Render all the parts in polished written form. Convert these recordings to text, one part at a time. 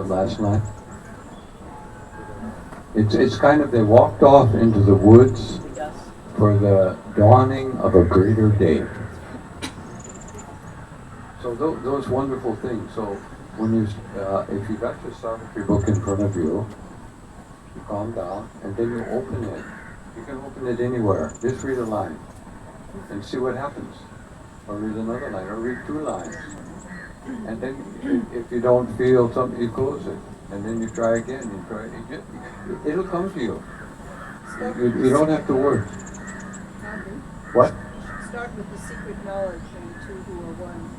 last night? It's kind of, they walked off into the woods for the dawning of a greater day. So those wonderful things. So when if you got your Savitri book in front of you, you calm down, and then you open it. You can open it anywhere. Just read a line and see what happens. Or read another line, or read 2 lines. And then if you don't feel something, you close it. And then you try again, you try it. It'll come to you. You don't have to worry. What? Start with the secret knowledge and the 2 who are one.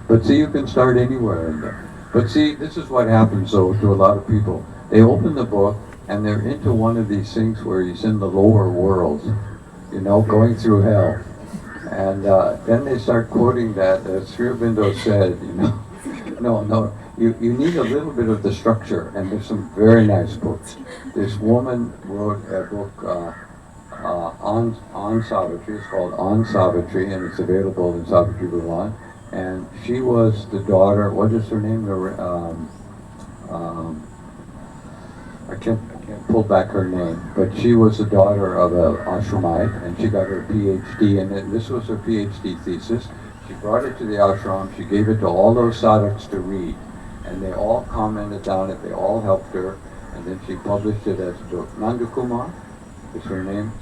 But see, you can start anywhere in there. But see, this is what happens though to a lot of people. They open the book and they're into one of these things where he's in the lower world, going through hell. And then they start quoting that, as Sri Aurobindo said, no, you need a little bit of the structure, and there's some very nice books. This woman wrote a book on Savitri. It's called On Savitri, and it's available in Savitri Bhavan. And she was the daughter, what is her name? I can't pull back her name, but she was the daughter of an ashramite, and she got her PhD, and this was her PhD thesis. She brought it to the ashram, she gave it to all those sadhaks to read, and they all commented on it, they all helped her, and then she published it as a book. Nandu Kumar is her name.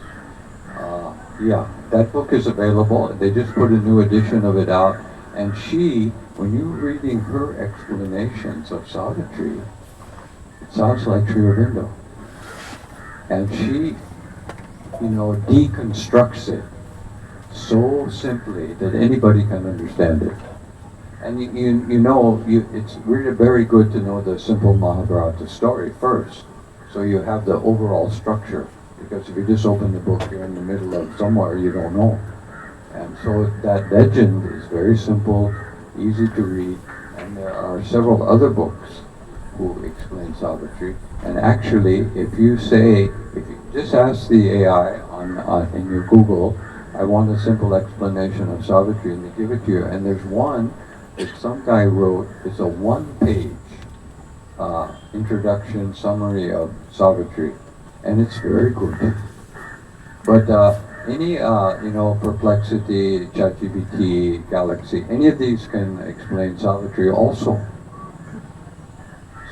Yeah, that book is available. They just put a new edition of it out, and she, when you're reading her explanations of Savitri, it sounds like Sri Aurobindo. And she, deconstructs it so simply that anybody can understand it. And it's really very good to know the simple Mahabharata story first, so you have the overall structure. Because if you just open the book, you're in the middle of somewhere you don't know. And so that legend is very simple, easy to read, and there are several other books who explain Savitri. And actually, if you just ask the AI in your Google, I want a simple explanation of Savitri, and they give it to you. And there's one that some guy wrote, it's a 1-page introduction summary of Savitri. And it's very good. But any, Perplexity, ChatGPT, Galaxy, any of these can explain Savitri also.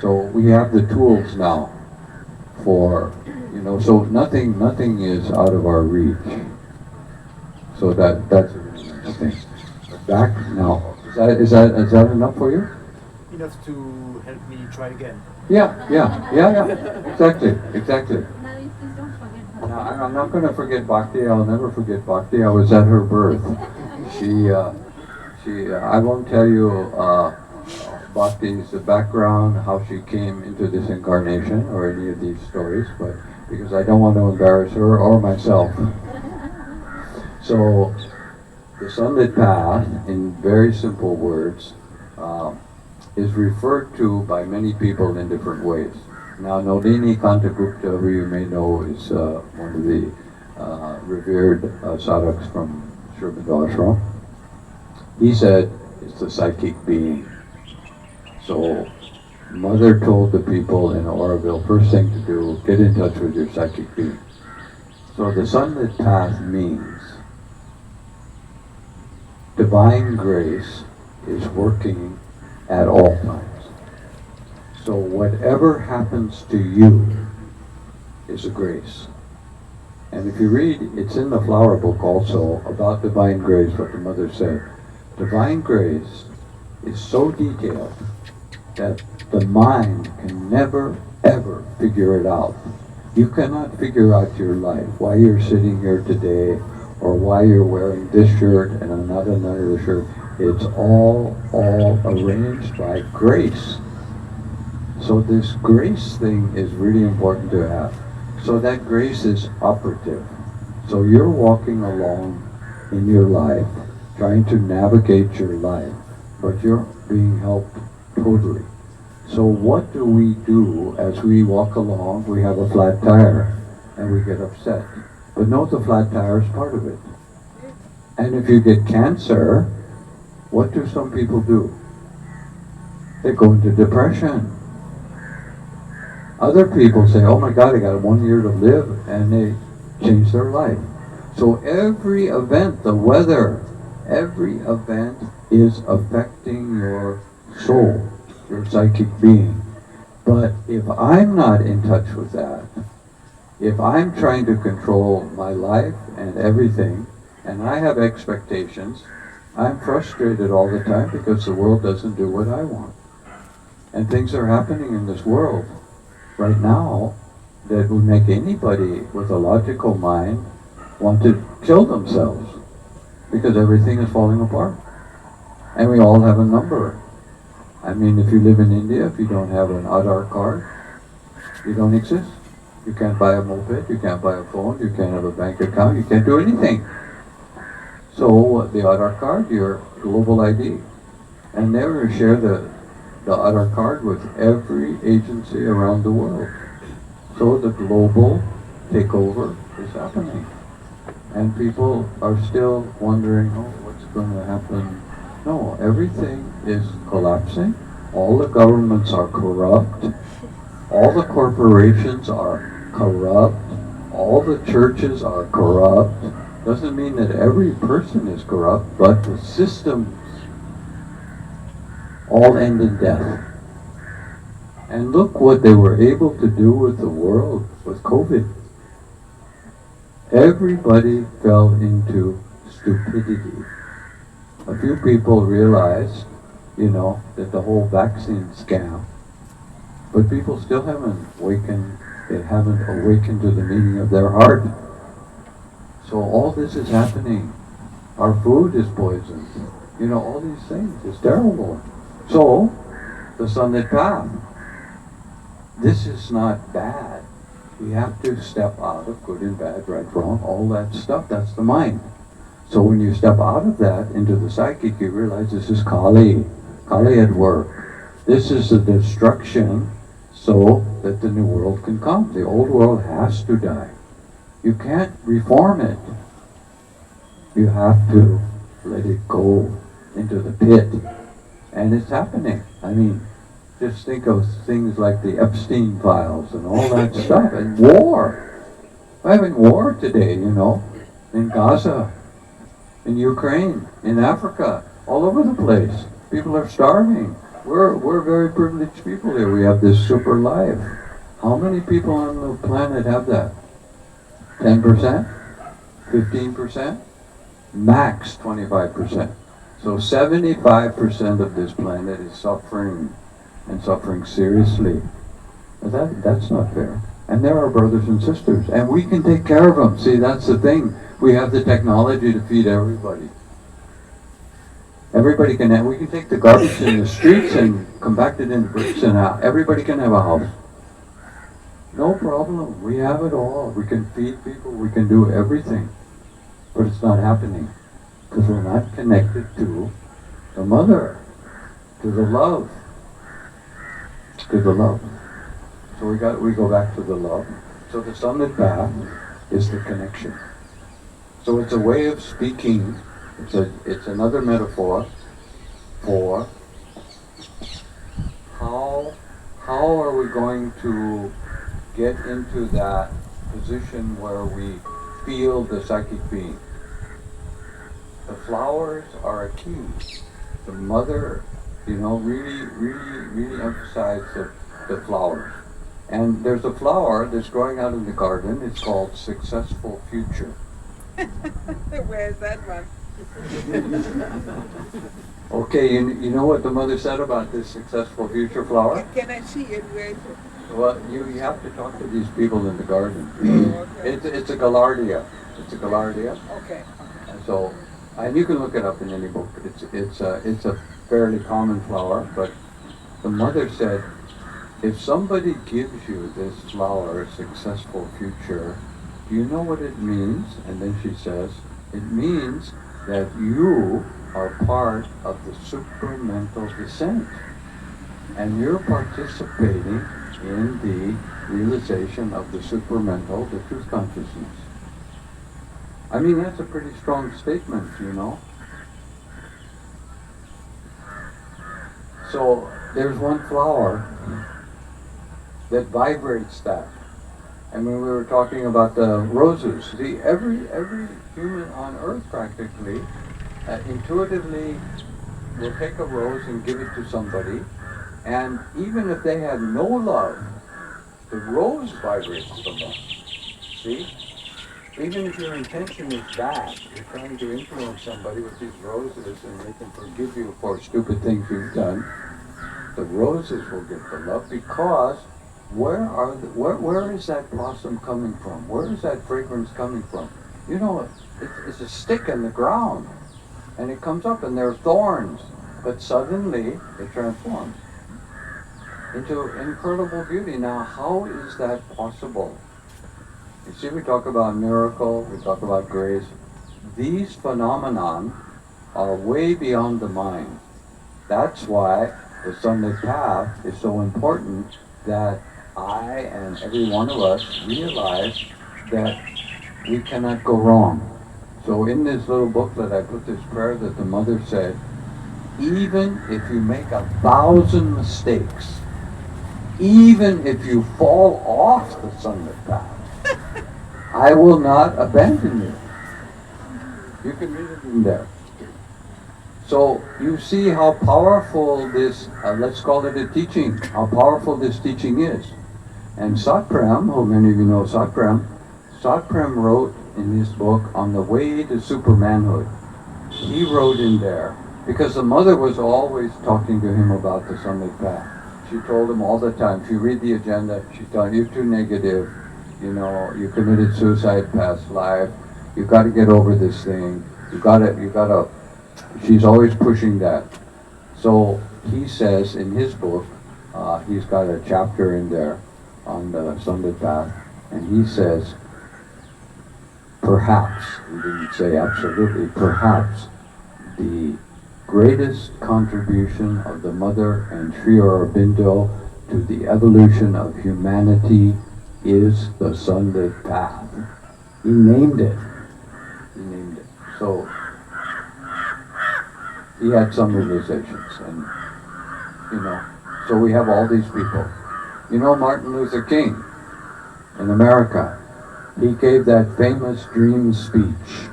So we have the tools now for, so nothing is out of our reach. So that's a really nice thing. But back now, is that enough for you? Enough to help me try again. Yeah. Exactly. Now, I'm not going to forget Bhakti. I'll never forget Bhakti. I was at her birth. I won't tell you Bhakti's background, how she came into this incarnation, or any of these stories, but because I don't want to embarrass her or myself. So, the Sunlit path, in very simple words, is referred to by many people in different ways. Now, Nalini Kantagupta, who you may know, is one of the revered sadhaks from Sri Aurobindo Ashram. He said it's the psychic being. So, Mother told the people in Auroville, first thing to do, get in touch with your psychic being. So the Sunlit path means divine grace is working at all times. So whatever happens to you is a grace. And if you read, it's in the flower book also, about divine grace, what the Mother said. Divine grace is so detailed that the mind can never, ever figure it out. You cannot figure out your life, why you're sitting here today, or why you're wearing this shirt and another shirt. It's all arranged by grace. So this grace thing is really important to have. So that grace is operative. So you're walking along in your life, trying to navigate your life, but you're being helped totally. So what do we do as we walk along? We have a flat tire and we get upset. But no, the flat tire is part of it. And if you get cancer, what do some people do? They go into depression. Other people say, oh my God, I got 1 year to live, and they change their life. So every event, the weather, every event is affecting your soul, your psychic being. But if I'm not in touch with that, if I'm trying to control my life and everything, and I have expectations, I'm frustrated all the time because the world doesn't do what I want. And things are happening in this world right now that would make anybody with a logical mind want to kill themselves because everything is falling apart. And we all have a number. I mean, if you live in India, if you don't have an Aadhaar card, you don't exist. You can't buy a moped, you can't buy a phone, you can't have a bank account, you can't do anything. So the Aadhaar card, your global ID. And never share the Aadhaar card with every agency around the world. So the global takeover is happening. And people are still wondering, oh, what's going to happen? No, everything is collapsing. All the governments are corrupt. All the corporations are corrupt. All the churches are corrupt. Doesn't mean that every person is corrupt, but the systems all end in death. And look what they were able to do with the world with COVID. Everybody fell into stupidity. A few people realized, that the whole vaccine scam, but people still haven't awakened, they haven't awakened to the meaning of their heart. So all this is happening. Our food is poisoned. All these things. It's terrible. So, the Sunlit path. This is not bad. We have to step out of good and bad, right, wrong, all that stuff. That's the mind. So when you step out of that into the psychic, you realize this is Kali. Kali at work. This is the destruction so that the new world can come. The old world has to die. You can't reform it. You have to let it go into the pit. And it's happening. I mean, just think of things like the Epstein files and all that stuff. And war. We're having war today, in Gaza, in Ukraine, in Africa, all over the place. People are starving. We're very privileged people here. We have this super life. How many people on the planet have that? 10%? 15%? Max 25%. So 75% of this planet is suffering, and suffering seriously. That's not fair. And they're our brothers and sisters, and we can take care of them. See, that's the thing. We have the technology to feed everybody. Everybody can have, we can take the garbage in the streets and compact it into bricks, and everybody can have a house. No problem. We have it all. We can feed people. We can do everything. But it's not happening because we're not connected to the mother, to the love, to the love. So we go back to the love. So the Sunlit path is the connection. So it's a way of speaking. It's another metaphor for how are we going to get into that position where we feel the psychic being. The flowers are a key. The mother, really emphasize the flowers. And there's a flower that's growing out in the garden. It's called Successful Future. Where's that one? Okay, you know what the mother said about this successful future flower? Can I see it? Where is it? Well, you have to talk to these people in the garden. Okay. It's a gaillardia. It's a gaillardia. Okay. And so, and you can look it up in any book. It's a fairly common flower, but the mother said, if somebody gives you this flower, successful future, do you know what it means? And then she says, it means that you are part of the supramental descent. And you're participating in the realization of the supramental, the truth consciousness. I mean, that's a pretty strong statement, So there's one flower that vibrates that. And when we were talking about the roses, see, every human on earth practically intuitively will take a rose and give it to somebody, and even if they have no love, the rose vibrates from them. See? Even if your intention is bad, you're trying to influence somebody with these roses and they can forgive you for stupid things you've done, the roses will get the love because where is that blossom coming from? Where is that fragrance coming from? You know, it's a stick in the ground and it comes up and there are thorns, but suddenly it transforms into incredible beauty. Now, how is that possible? You see, we talk about miracle, we talk about grace. These phenomenon are way beyond the mind. That's why the Sunlit Path is so important, that I and every one of us realize that we cannot go wrong. So in this little booklet, I put this prayer that the mother said, even if you make 1,000 mistakes, even if you fall off the Sunlit Path, I will not abandon you. You can read it in there. So you see how powerful this, let's call it a teaching, how powerful this teaching is. And Satprem, who many of you know Satprem wrote in his book On the Way to Supermanhood. He wrote in there, because the mother was always talking to him about the Sunlit Path. She told him all the time, if you read the agenda, she told you, you're too negative, you know, you committed suicide past life, you got to get over this thing, you gotta, she's always pushing that. So he says in his book, he's got a chapter in there on the Sunlit Path, and he says, perhaps, he didn't say absolutely, perhaps the greatest contribution of the Mother and Sri Aurobindo to the evolution of humanity is the Sunlit Path. He named it. So he had some realizations, and so we have all these people. You know Martin Luther King in America, he gave that famous dream speech.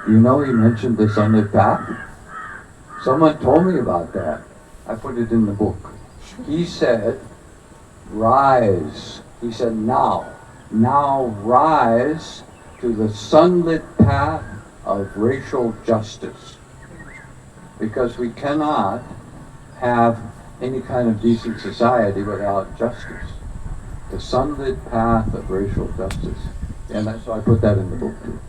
You know he mentioned the Sunlit Path? Someone told me about that. I put it in the book. He said, rise. He said, now rise to the sunlit path of racial justice. Because we cannot have any kind of decent society without justice. The sunlit path of racial justice. And so I put that in the book too.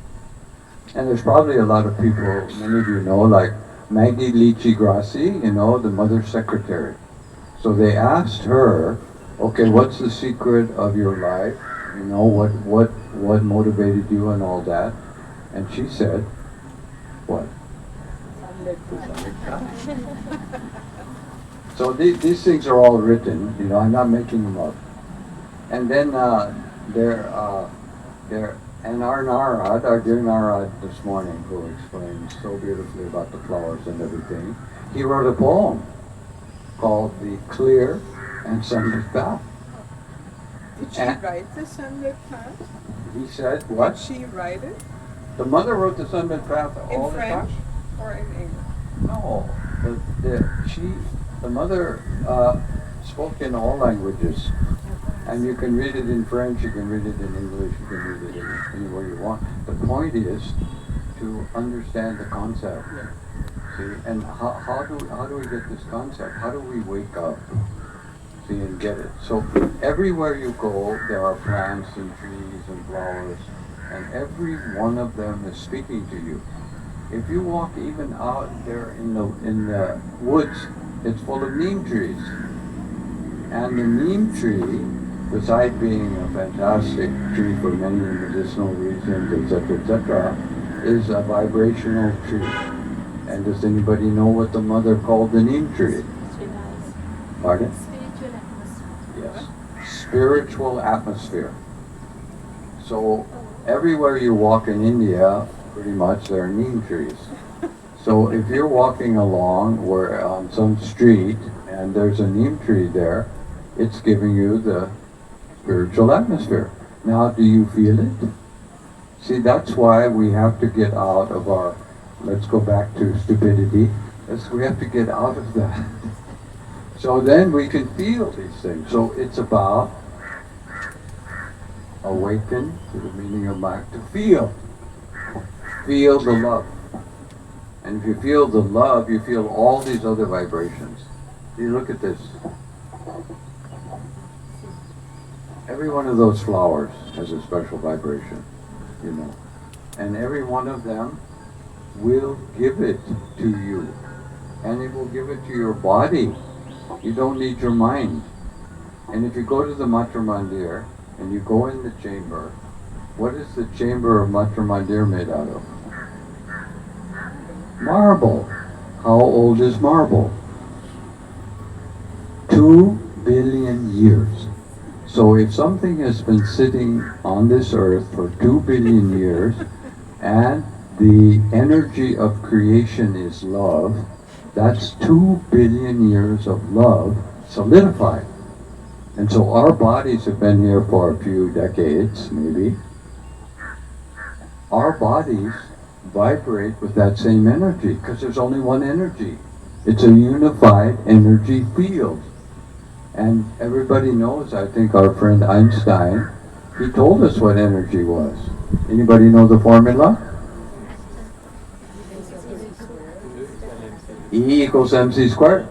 And there's probably a lot of people, many of you know, like Maggie Lichi Grassi, you know, the mother's secretary. So they asked her, okay, what's the secret of your life? You know, what motivated you and all that? And she said, what? So these things are all written, you know, I'm not making them up. And then and our Narad, our dear Narad this morning, who explains so beautifully about the flowers and everything, he wrote a poem called The Clear and Sunlit Path. Did she write the Sunlit Path? He said, what? Did she write it? The mother wrote the Sunlit Path all In the time? French or in English? No, the mother spoke in all languages. And you can read it in French, you can read it in English, you can read it in anywhere you want. The point is to understand the concept. See, and how do we get this concept? How do we wake up, see, and get it? So everywhere you go, there are plants and trees and flowers, and every one of them is speaking to you. If you walk even out there in the woods, it's full of neem trees. And the neem tree, besides being a fantastic tree for many medicinal reasons, etc., is a vibrational tree. And does anybody know what the mother called the neem tree? Pardon? Spiritual atmosphere. Yes. Spiritual atmosphere. So everywhere you walk in India, pretty much there are neem trees. So if you're walking along or on some street and there's a neem tree there, it's giving you the spiritual atmosphere. Now, do you feel it? See, that's why we have to get out of our, let's go back to stupidity. We have to get out of that. So then we can feel these things. So it's about awaken to the meaning of life, to feel. Feel the love. And if you feel the love, you feel all these other vibrations. You look at this. Every one of those flowers has a special vibration, you know. And every one of them will give it to you. And it will give it to your body. You don't need your mind. And if you go to the Matra Mandir and you go in the chamber, what is the chamber of Matra Mandir made out of? Marble. How old is marble? 2 billion years. So if something has been sitting on this earth for 2 billion years and the energy of creation is love, that's 2 billion years of love solidified. And so our bodies have been here for a few decades, maybe. Our bodies vibrate with that same energy because there's only one energy. It's a unified energy field. And everybody knows, I think our friend Einstein, he told us what energy was. Anybody know the formula? E equals mc squared.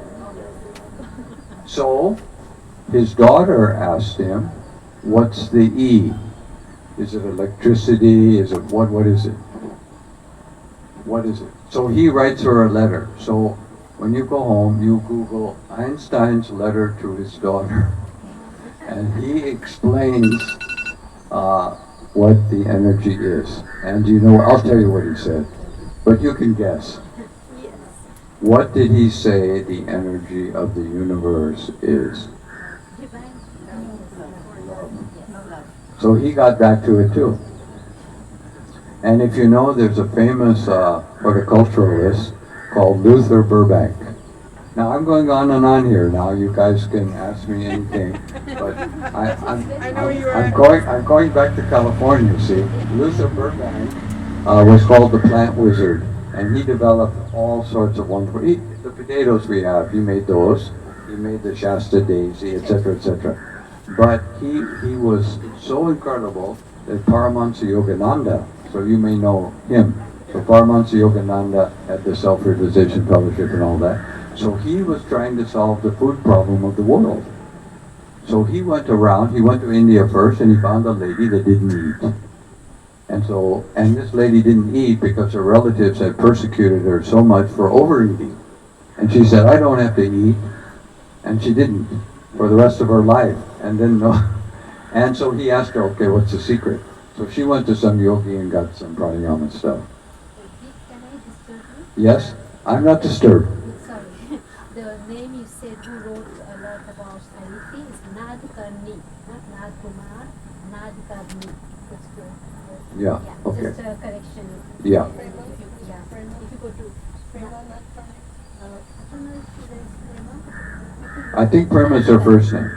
So, his daughter asked him, what's the E? Is it electricity? Is it what is it? What is it? So he writes her a letter. So when you go home, you Google Einstein's letter to his daughter. And he explains what the energy is. And you know, I'll tell you what he said. But you can guess. What did he say the energy of the universe is? So he got back to it too. And if you know, there's a famous horticulturalist called Luther Burbank. Now I'm going on and on here. Now you guys can ask me anything, but I'm going back to California. See, Luther Burbank was called the plant wizard, and he developed all sorts of wonderful. The potatoes we have, he made those. He made the Shasta daisy, etc., etc. But he was so incredible that Paramahansa Yogananda, so you may know him. So Paramahansa Yogananda had the Self-Realization Fellowship and all that. So he was trying to solve the food problem of the world. So he went around, he went to India first, and he found a lady that didn't eat. And this lady didn't eat because her relatives had persecuted her so much for overeating. And she said, I don't have to eat. And she didn't for the rest of her life. And so he asked her, okay, what's the secret? So she went to some yogi and got some pranayama stuff. Can I disturb you? Yes? I'm not disturbed. Sorry. The name you said who wrote a lot about Sanity is Nadkarni, not Nadkumar, Nadkarni. That's good. Yeah, okay. Just a correction. Yeah. If you go to I think Prema is her first name.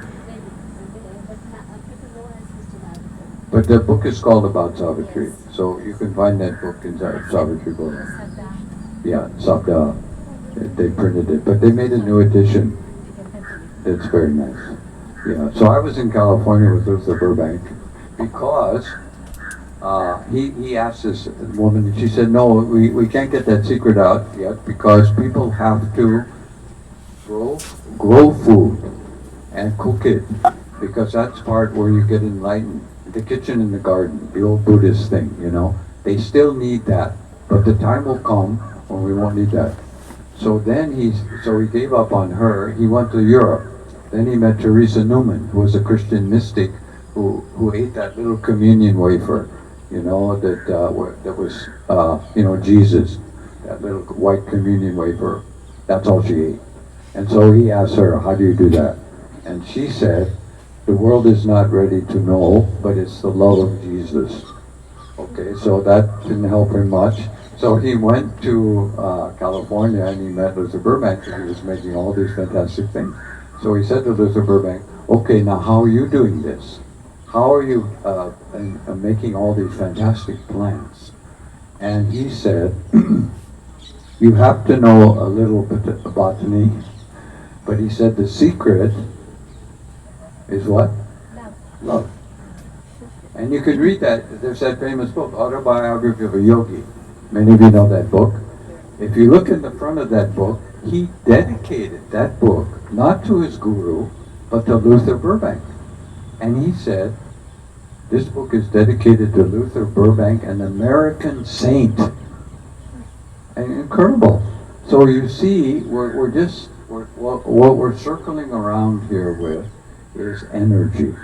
But the book is called About Savitri. So you can find that book in Savitri book. Yeah, Sabda. They printed it. But they made a new edition. It's very nice. Yeah. So I was in California with Luther Burbank because he asked this woman, and she said, no, we can't get that secret out yet because people have to grow food and cook it because that's part where you get enlightened. The kitchen and the garden, the old Buddhist thing, you know, they still need that, but the time will come when we won't need that. So then he gave up on her. He went to Europe. Then he met Teresa Newman, who was a Christian mystic who ate that little communion wafer, you know, that was Jesus, that little white communion wafer. That's all she ate. And so he asked her, how do you do that? And she said, the world is not ready to know, but it's the love of Jesus. Okay, so that didn't help him much. So he went to California and he met Luther Burbank and he was making all these fantastic things. So he said to Luther Burbank, okay, now how are you doing this? How are you making all these fantastic plants? And he said, you have to know a little bit of botany, but he said the secret is what? Love. Love. And you could read that. There's that famous book, Autobiography of a Yogi. Many of you know that book. If you look in the front of that book, he dedicated that book not to his guru, but to Luther Burbank. And he said, this book is dedicated to Luther Burbank, an American saint. And incredible. So you see, what we're circling around here with is energy.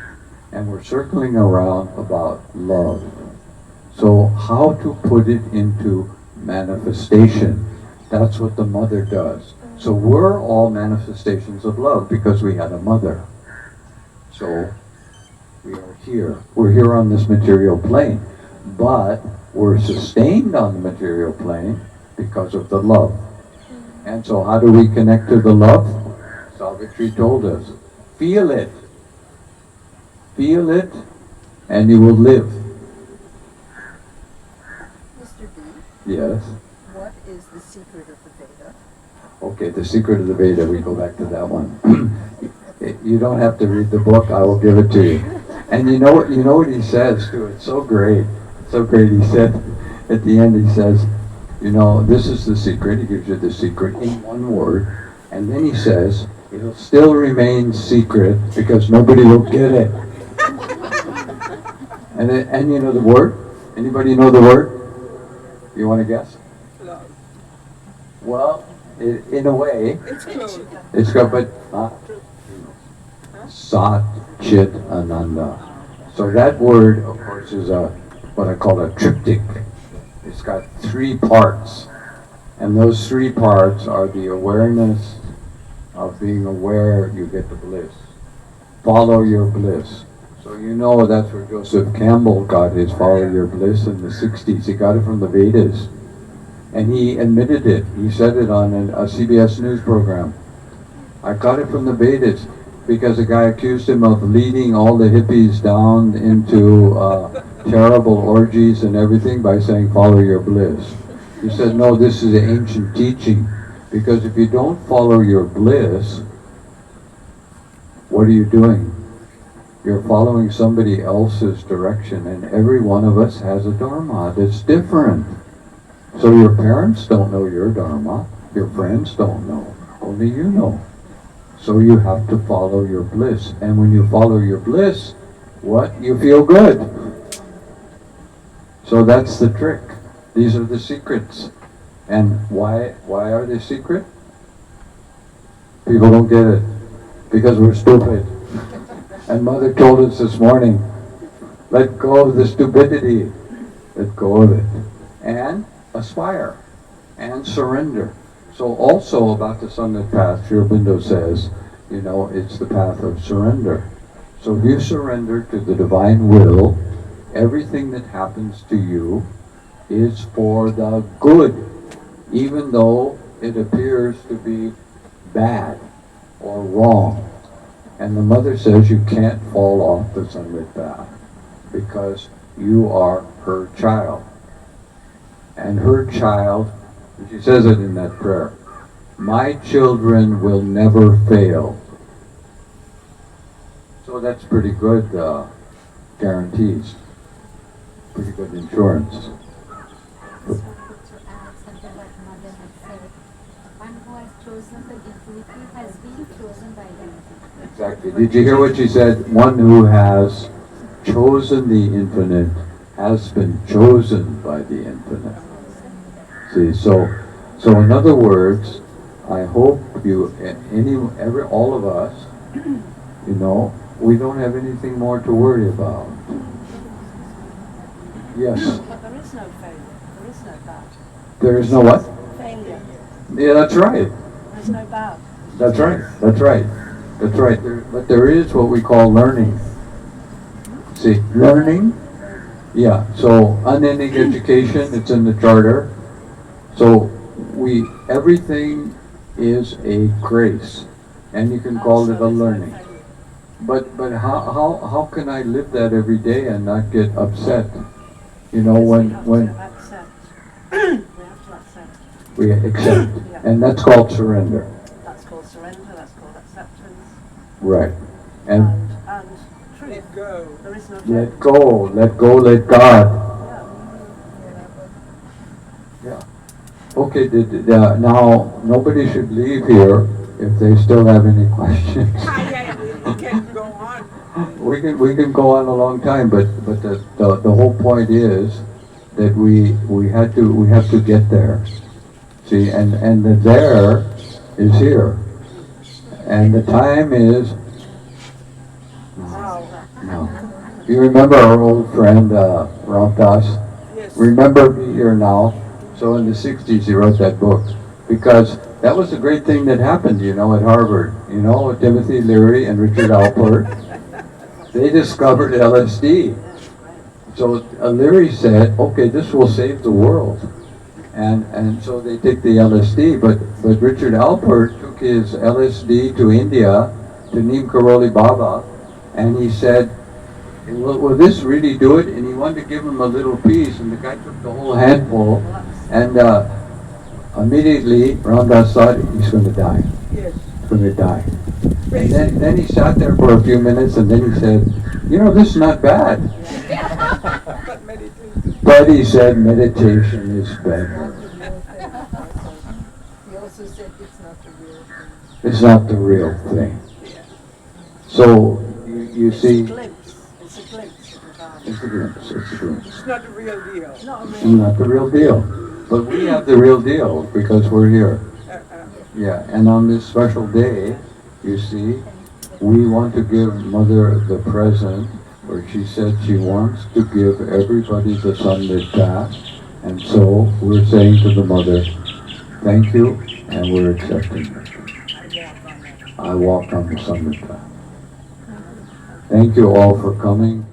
And we're circling around about love. So how to put it into manifestation. That's what the mother does. So we're all manifestations of love because we had a mother. So we are here. We're here on this material plane. But we're sustained on the material plane because of the love. And so how do we connect to the love? Savitri told us, feel it. Feel it, and you will live. Mr. B, Yes. what is the secret of the Veda? Okay, the secret of the Veda, we go back to that one. You don't have to read the book, I will give it to you. And you know what he says too, it's so great. So great, he said, at the end he says, you know, this is the secret, he gives you the secret in one word, and then he says, it'll still remain secret because nobody will get it. And you know the word? Anybody know the word? You want to guess? Love. Well, in a way, It's close. it's got, but Sat Chit Ananda. So that word, of course, is what I call a triptych. It's got 3 parts. And those 3 parts are the awareness of being aware you get the bliss. Follow your bliss. So you know that's where Joseph Campbell got his follow your bliss in the 60s. He got it from the Vedas. And he admitted it. He said it on a CBS News program. I got it from the Vedas because a guy accused him of leading all the hippies down into terrible orgies and everything by saying follow your bliss. He said, no, this is an ancient teaching. Because if you don't follow your bliss, what are you doing? You're following somebody else's direction, and every one of us has a dharma that's different. So your parents don't know your dharma, your friends don't know, only you know. So you have to follow your bliss, and when you follow your bliss, what? You feel good. So that's the trick. These are the secrets. And why are they secret? People don't get it, because we're stupid. And Mother told us this morning, let go of the stupidity. Let go of it. And aspire. And surrender. So also about the Sunlit path, Sri Aurobindo says, you know, it's the path of surrender. So if you surrender to the divine will, everything that happens to you is for the good, even though it appears to be bad or wrong. And the mother says you can't fall off the sunlit path because you are her child. And her child, she says it in that prayer, my children will never fail. So that's pretty good guarantees, pretty good insurance. I just wanted to add something what Mother had said. One who has chosen the infinity has been chosen by the infinity. Exactly. Did you hear what she said? One who has chosen the infinite has been chosen by the infinite. See, so in other words, I hope all of us, you know, we don't have anything more to worry about. Yes. But there is no failure. There is no bad. There is no what? Failure. Yeah, that's right. There's no bad. That's right. That's right. That's right. But there is what we call learning. See, learning. Yeah. So unending education. It's in the charter. So everything is a grace, and you can call it a learning. But how can I live that every day and not get upset? You know, when Accept. We have to accept. we accept, and that's called surrender. That's called surrender, that's called acceptance. Right. And And truth. Let go. There is no let go, let God. Yeah. Okay, now nobody should leave here if they still have any questions. We can go on. We can go on a long time, but the whole point is that we have to get there. See, and the there is here, and the time is now. You remember our old friend Ram Dass? Yes. Remember Me Here Now. So in the 60s he wrote that book because that was a great thing that happened, you know, at Harvard. You know, Timothy Leary and Richard Alpert, they discovered LSD. So Leary said, okay, this will save the world. And so they take the LSD, but Richard Alpert took his LSD to India, to Neem Karoli Baba, and he said, will this really do it? And he wanted to give him a little piece, and the guy took the whole handful, and immediately Ram Dass thought he's going to die. Yes. He's going to die. And then he sat there for a few minutes, and then he said, you know, this is not bad. But meditation. But he said meditation is better. He also said it's not the real thing. It's not the real thing. So you see, It's a glimpse. It's a glimpse of the Dharma. it's a glimpse. It's a glimpse. It's not the real deal. It's not a It's real not the real deal. But we have the real deal because we're here. Yeah, and on this special day, you see, we want to give Mother the present where she said she wants to give everybody the sunlit path. And so we're saying to the Mother, thank you, and we're accepting it. I walk on the sunlit path. Thank you all for coming.